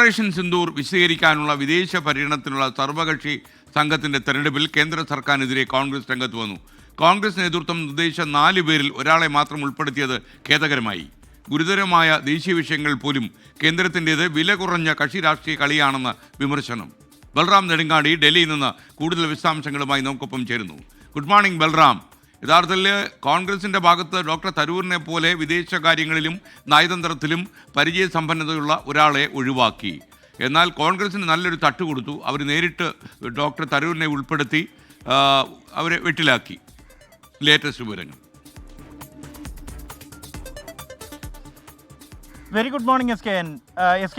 Operation Sindoor വിശദീകരിക്കാനുള്ള വിദേശ പര്യടനത്തിനുള്ള സർവകക്ഷി സംഘത്തിന്റെ തെരഞ്ഞെടുപ്പിൽ കേന്ദ്ര സർക്കാരിനെതിരെ കോൺഗ്രസ് രംഗത്ത് വന്നു. കോൺഗ്രസ് നേതൃത്വം നിർദ്ദേശിച്ച 4 പേരിൽ ഒരാളെ മാത്രം ഉൾപ്പെടുത്തിയത് ഖേദകരമായി. ഗുരുതരമായ ദേശീയ വിഷയങ്ങൾ പോലും കേന്ദ്രത്തിൻ്റേത് വില കുറഞ്ഞ കക്ഷി രാഷ്ട്രീയ കളിയാണെന്ന് വിമർശനം. ബൽറാം നെടുങ്ങാടി ഡൽഹിയിൽ നിന്ന് കൂടുതൽ വിശദാംശങ്ങളുമായി നമുക്കൊപ്പം ചേരുന്നു. Good morning Balram. യഥാർത്ഥത്തിൽ കോൺഗ്രസിൻ്റെ ഭാഗത്ത് ഡോക്ടർ തരൂരിനെ പോലെ വിദേശകാര്യങ്ങളിലും നയതന്ത്രത്തിലും പരിചയസമ്പന്നതയുള്ള ഒരാളെ ഒഴിവാക്കി. എന്നാൽ കോൺഗ്രസിന് നല്ലൊരു തട്ട് കൊടുത്തു. അവർ നേരിട്ട് ഡോക്ടർ തരൂരിനെ ഉൾപ്പെടുത്തി അവരെ വെട്ടിലാക്കി. ലേറ്റസ്റ്റ് വിവരങ്ങൾ. Very good morning S K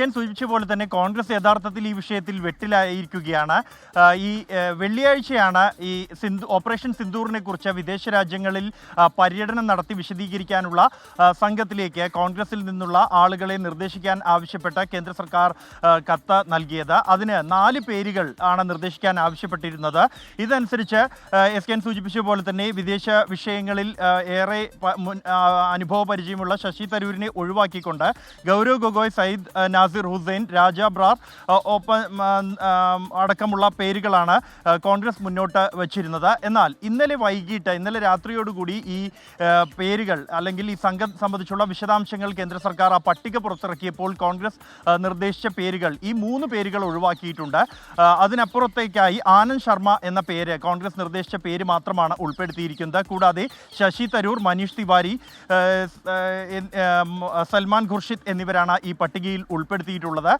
N സൂചിപ്പിച്ച പോലെ തന്നെ കോൺഗ്രസ് യഥാർത്ഥത്തിൽ ഈ വിഷയത്തിൽ വെട്ടിലായിരിക്കുകയാണ്. ഈ വെള്ളിയാഴ്ചയാണ് ഈ ഓപ്പറേഷൻ സിന്ദൂറിനെ കുറിച്ച് വിദേശ രാജ്യങ്ങളിൽ പര്യടനം നടത്തി വിശദീകരിക്കാനുള്ള സംഘത്തിലേക്ക് കോൺഗ്രസിൽ നിന്നുള്ള ആളുകളെ നിർദ്ദേശിക്കാൻ ആവശ്യപ്പെട്ട് കേന്ദ്ര സർക്കാർ കത്ത് നൽകിയത്. അതിന് 4 പേരുകൾ ആണ് നിർദ്ദേശിക്കാൻ ആവശ്യപ്പെട്ടിരുന്നത്. ഇതനുസരിച്ച് എസ് കെ എൻ സൂചിപ്പിച്ച പോലെ തന്നെ വിദേശ വിഷയങ്ങളിൽ ഏറെ അനുഭവ പരിചയമുള്ള ശശി തരൂരിനെ ഒഴിവാക്കിക്കൊണ്ട് ഗൗരവ് ഗൊഗോയ്, സയ്യിദ് നാസിർ ഹുസൈൻ, രാജ ബ്രാർ അടക്കമുള്ള പേരുകളാണ് കോൺഗ്രസ് മുന്നോട്ട് വച്ചിരുന്നത്. എന്നാൽ ഇന്നലെ രാത്രിയോടുകൂടി ഈ പേരുകൾ അല്ലെങ്കിൽ ഈ സംഘം സംബന്ധിച്ചുള്ള വിശദാംശങ്ങൾ കേന്ദ്ര സർക്കാർ ആ പട്ടിക പുറത്തിറക്കിയപ്പോൾ കോൺഗ്രസ് നിർദ്ദേശിച്ച പേരുകൾ ഈ 3 പേരുകൾ ഒഴിവാക്കിയിട്ടുണ്ട്. അതിനപ്പുറത്തേക്കായി ആനന്ദ് ശർമ്മ എന്ന പേര് കോൺഗ്രസ് നിർദ്ദേശിച്ച പേര് മാത്രമാണ് ഉൾപ്പെടുത്തിയിരിക്കുന്നത്. കൂടാതെ ശശി തരൂർ, മനീഷ് തിവാരി, സൽമാൻ ഖുർഷിദ് എന്നിവരാണ് ഈ പട്ടികയിൽ ഉൾപ്പെടുത്തിയിട്ടുള്ളത്.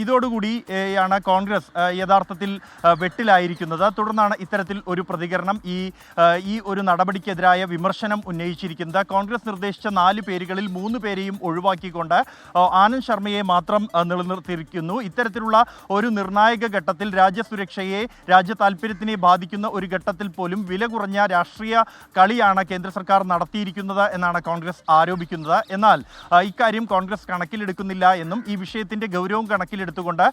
ഇതോടുകൂടിയാണ് കോൺഗ്രസ് യഥാർത്ഥത്തിൽ വെട്ടിലായിരിക്കുന്നത്. തുടർന്നാണ് ഇത്തരത്തിൽ ഒരു പ്രതികരണം ഈ ഒരു നടപടിക്കെതിരായ വിമർശനം ഉന്നയിച്ചിരിക്കുന്നത്. കോൺഗ്രസ് നിർദ്ദേശിച്ച 4 പേരുകളിൽ 3 പേരെയും ഒഴിവാക്കിക്കൊണ്ട് ആനന്ദ് ശർമ്മയെ മാത്രം നിലനിർത്തിയിരിക്കുന്നു. ഇത്തരത്തിലുള്ള ഒരു നിർണായക ഘട്ടത്തിൽ രാജ്യസുരക്ഷയെ, രാജ്യ താല്പര്യത്തിനെ ബാധിക്കുന്ന ഒരു ഘട്ടത്തിൽ പോലും വില കുറഞ്ഞ രാഷ്ട്രീയ കളിയാണ് കേന്ദ്ര സർക്കാർ നടത്തിയിരിക്കുന്നത് എന്നാണ് കോൺഗ്രസ് ആരോപിക്കുന്നത്. എന്നാൽ ഇക്കാര്യം കോൺഗ്രസ് കണക്കിലെടുക്കുന്നില്ല എന്നും ഈ വിഷയത്തിന്റെ ഗൗരവം കണക്കിലെടുത്തുകൊണ്ട്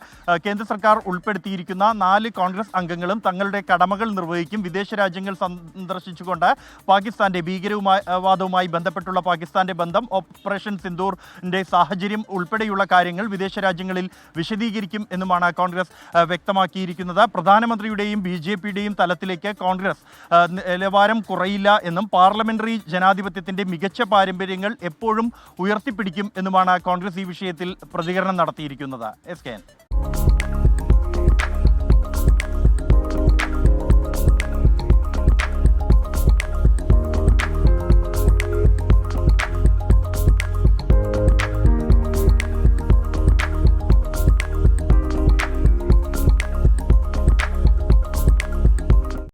കേന്ദ്ര സർക്കാർ ഉൾപ്പെടുത്തിയിരിക്കുന്ന 4 കോൺഗ്രസ് അംഗങ്ങളും തങ്ങളുടെ കടമകൾ നിർവഹിക്കും. വിദേശ രാജ്യങ്ങൾ സന്ദർശിച്ചുകൊണ്ട് പാകിസ്ഥാന്റെ ഭീകരവാദവുമായി ബന്ധപ്പെട്ടുള്ള പാകിസ്ഥാന്റെ ബന്ധം, ഓപ്പറേഷൻ സിന്ദൂറിന്റെ സാഹചര്യം ഉൾപ്പെടെയുള്ള കാര്യങ്ങൾ വിദേശ രാജ്യങ്ങളിൽ വിശദീകരിക്കും എന്നുമാണ് കോൺഗ്രസ് വ്യക്തമാക്കിയിരിക്കുന്നത്. പ്രധാനമന്ത്രിയുടെയും BJPയുടെയും തലത്തിലേക്ക് കോൺഗ്രസ് നിലവാരം കുറയില്ല എന്നും പാർലമെന്ററി ജനാധിപത്യത്തിന്റെ മികച്ച പാരമ്പര്യങ്ങൾ എപ്പോഴും ഉയർത്തിപ്പിടിക്കും എന്നുമാണ് കോൺഗ്രസ് ഈ വിഷയത്തിൽ പ്രതികരണം നടത്തിയിരിക്കുന്നത്. S K N.